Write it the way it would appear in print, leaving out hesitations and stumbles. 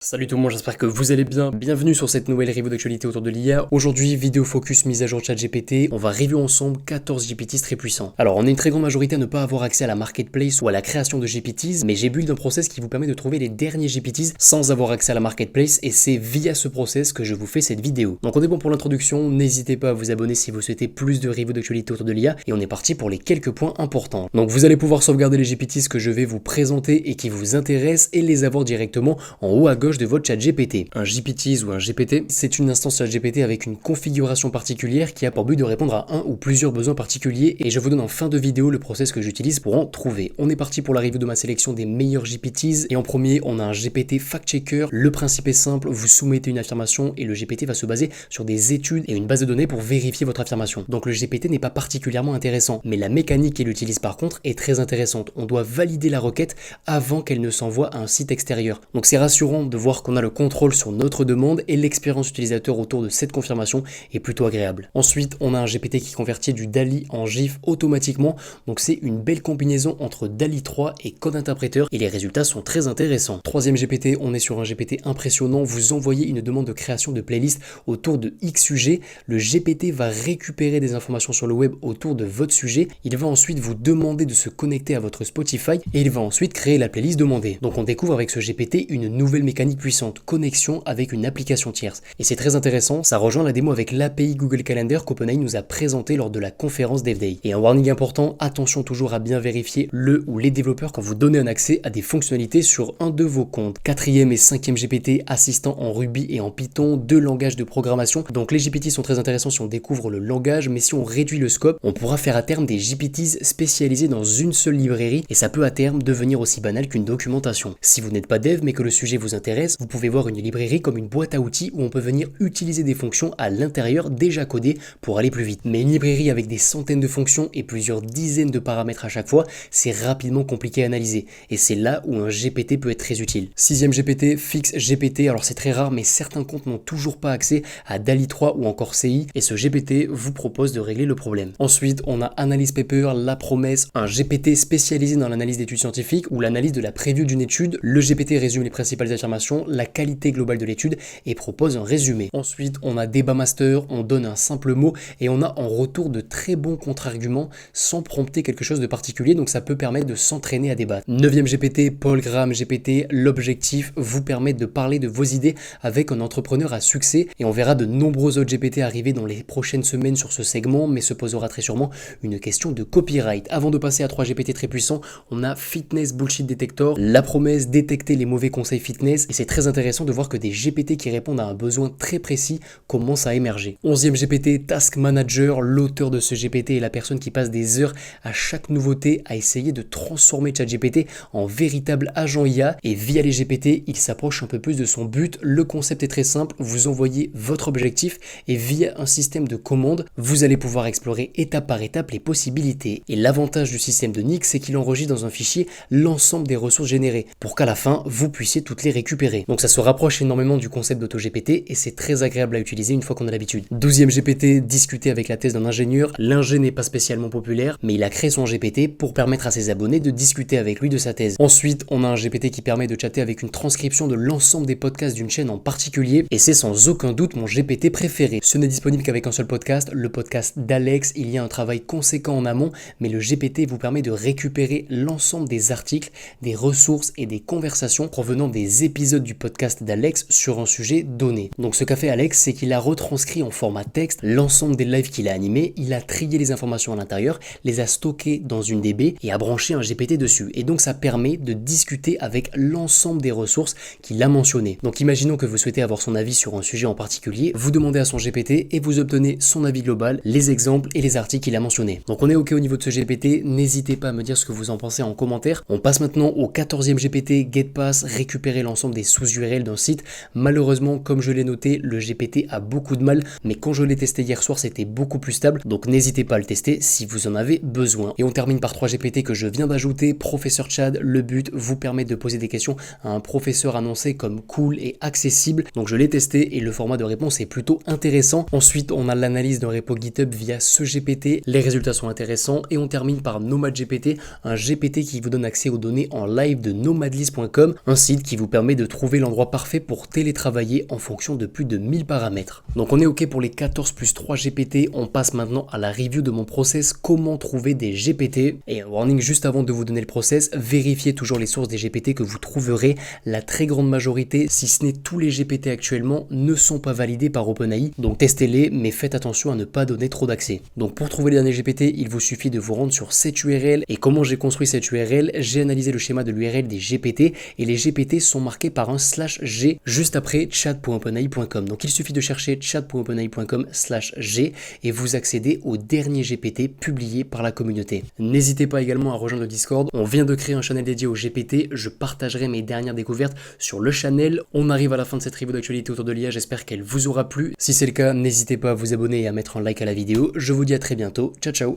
Salut tout le monde, j'espère que vous allez bien. Bienvenue sur cette nouvelle review d'actualité autour de l'IA. Aujourd'hui, vidéo focus mise à jour ChatGPT. On va review ensemble 14 GPTs très puissants. Alors, on est une très grande majorité à ne pas avoir accès à la marketplace ou à la création de GPTs, mais j'ai build un process qui vous permet de trouver les derniers GPTs sans avoir accès à la marketplace et c'est via ce process que je vous fais cette vidéo. Donc on est bon pour l'introduction, n'hésitez pas à vous abonner si vous souhaitez plus de reviews d'actualité autour de l'IA et on est parti pour les quelques points importants. Donc vous allez pouvoir sauvegarder les GPTs que je vais vous présenter et qui vous intéressent et les avoir directement en haut à gauche de votre ChatGPT. Un GPTs ou un GPT, c'est une instance ChatGPT avec une configuration particulière qui a pour but de répondre à un ou plusieurs besoins particuliers et je vous donne en fin de vidéo le process que j'utilise pour en trouver. On est parti pour la review de ma sélection des meilleurs GPTs et en premier on a un GPT fact-checker. Le principe est simple, vous soumettez une affirmation et le GPT va se baser sur des études et une base de données pour vérifier votre affirmation. Donc le GPT n'est pas particulièrement intéressant, mais la mécanique qu'il utilise par contre est très intéressante. On doit valider la requête avant qu'elle ne s'envoie à un site extérieur. Donc c'est rassurant de voir qu'on a le contrôle sur notre demande et l'expérience utilisateur autour de cette confirmation est plutôt agréable. Ensuite, on a un GPT qui convertit du DALL-E en GIF automatiquement, donc c'est une belle combinaison entre DALL-E 3 et Code Interpreter et les résultats sont très intéressants. Troisième GPT, on est sur un GPT impressionnant, vous envoyez une demande de création de playlist autour de X sujet, le GPT va récupérer des informations sur le web autour de votre sujet, il va ensuite vous demander de se connecter à votre Spotify et il va ensuite créer la playlist demandée. Donc on découvre avec ce GPT une nouvelle mécanique puissante, connexion avec une application tierce. Et c'est très intéressant, ça rejoint la démo avec l'API Google Calendar qu'OpenAI nous a présenté lors de la conférence DevDay. Et un warning important, attention toujours à bien vérifier le ou les développeurs quand vous donnez un accès à des fonctionnalités sur un de vos comptes. Quatrième et cinquième GPT, assistant en Ruby et en Python, deux langages de programmation. Donc les GPT sont très intéressants si on découvre le langage, mais si on réduit le scope, on pourra faire à terme des GPTs spécialisés dans une seule librairie et ça peut à terme devenir aussi banal qu'une documentation. Si vous n'êtes pas dev mais que le sujet vous intéresse, vous pouvez voir une librairie comme une boîte à outils où on peut venir utiliser des fonctions à l'intérieur déjà codées pour aller plus vite. Mais une librairie avec des centaines de fonctions et plusieurs dizaines de paramètres à chaque fois, c'est rapidement compliqué à analyser. Et c'est là où un GPT peut être très utile. Sixième GPT, Fix GPT. Alors c'est très rare, mais certains comptes n'ont toujours pas accès à DALL-E 3 ou encore CI. Et ce GPT vous propose de régler le problème. Ensuite, on a Analyse Paper, La Promesse, un GPT spécialisé dans l'analyse d'études scientifiques ou l'analyse de la preview d'une étude. Le GPT résume les principales affirmations, la qualité globale de l'étude et propose un résumé. Ensuite, on a Débat Master, on donne un simple mot et on a en retour de très bons contre-arguments sans prompter quelque chose de particulier, donc ça peut permettre de s'entraîner à débattre. Neuvième GPT, Paul Graham GPT, l'objectif vous permet de parler de vos idées avec un entrepreneur à succès et on verra de nombreux autres GPT arriver dans les prochaines semaines sur ce segment, mais se posera très sûrement une question de copyright. Avant de passer à 3 GPT très puissants, on a Fitness Bullshit Detector, La Promesse, détecter les mauvais conseils fitness et c'est très intéressant de voir que des GPT qui répondent à un besoin très précis commencent à émerger. 11e GPT, Task Manager, l'auteur de ce GPT est la personne qui passe des heures à chaque nouveauté à essayer de transformer ChatGPT en véritable agent IA et via les GPT, il s'approche un peu plus de son but. Le concept est très simple, vous envoyez votre objectif et via un système de commandes, vous allez pouvoir explorer étape par étape les possibilités. Et l'avantage du système de Nick, c'est qu'il enregistre dans un fichier l'ensemble des ressources générées pour qu'à la fin, vous puissiez toutes les récupérer. Donc ça se rapproche énormément du concept d'AutoGPT et c'est très agréable à utiliser une fois qu'on a l'habitude. 12e GPT, discuter avec la thèse d'un ingénieur. L'ingé n'est pas spécialement populaire, mais il a créé son GPT pour permettre à ses abonnés de discuter avec lui de sa thèse. Ensuite, on a un GPT qui permet de chatter avec une transcription de l'ensemble des podcasts d'une chaîne en particulier et c'est sans aucun doute mon GPT préféré. Ce n'est disponible qu'avec un seul podcast, le podcast d'Alex. Il y a un travail conséquent en amont, mais le GPT vous permet de récupérer l'ensemble des articles, des ressources et des conversations provenant des épisodes du podcast d'Alex sur un sujet donné. Donc ce qu'a fait Alex, c'est qu'il a retranscrit en format texte l'ensemble des lives qu'il a animés, il a trié les informations à l'intérieur, les a stockées dans une DB et a branché un GPT dessus. Et donc ça permet de discuter avec l'ensemble des ressources qu'il a mentionnées. Donc imaginons que vous souhaitez avoir son avis sur un sujet en particulier, vous demandez à son GPT et vous obtenez son avis global, les exemples et les articles qu'il a mentionnés. Donc on est ok au niveau de ce GPT, n'hésitez pas à me dire ce que vous en pensez en commentaire. On passe maintenant au 14e GPT, GetPass, récupérer l'ensemble des sous-URL d'un site. Malheureusement, comme je l'ai noté, le GPT a beaucoup de mal, mais quand je l'ai testé hier soir, c'était beaucoup plus stable, donc n'hésitez pas à le tester si vous en avez besoin. Et on termine par 3 GPT que je viens d'ajouter, Professeur Chad, le but vous permet de poser des questions à un professeur annoncé comme cool et accessible, donc je l'ai testé et le format de réponse est plutôt intéressant. Ensuite, on a l'analyse d'un repo GitHub via ce GPT, les résultats sont intéressants et on termine par NomadGPT, un GPT qui vous donne accès aux données en live de nomadlist.com, un site qui vous permet de trouver l'endroit parfait pour télétravailler en fonction de plus de 1000 paramètres. Donc on est ok pour les 14 plus 3 GPT, on passe maintenant à la review de mon process, comment trouver des GPT. Et un warning juste avant de vous donner le process, vérifiez toujours les sources des GPT que vous trouverez. La très grande majorité, si ce n'est tous les GPT actuellement, ne sont pas validés par OpenAI, donc testez-les, mais faites attention à ne pas donner trop d'accès. Donc pour trouver les derniers GPT, il vous suffit de vous rendre sur cette URL. Et comment j'ai construit cette URL? J'ai analysé le schéma de l'URL des GPT et les GPT sont marqués par un /g juste après chat.openai.com. Donc il suffit de chercher chat.openai.com/g et vous accédez aux derniers GPT publiés par la communauté. N'hésitez pas également à rejoindre le Discord. On vient de créer un channel dédié aux GPT. Je partagerai mes dernières découvertes sur le channel. On arrive à la fin de cette review d'actualité autour de l'IA. J'espère qu'elle vous aura plu. Si c'est le cas, n'hésitez pas à vous abonner et à mettre un like à la vidéo. Je vous dis à très bientôt. Ciao ciao.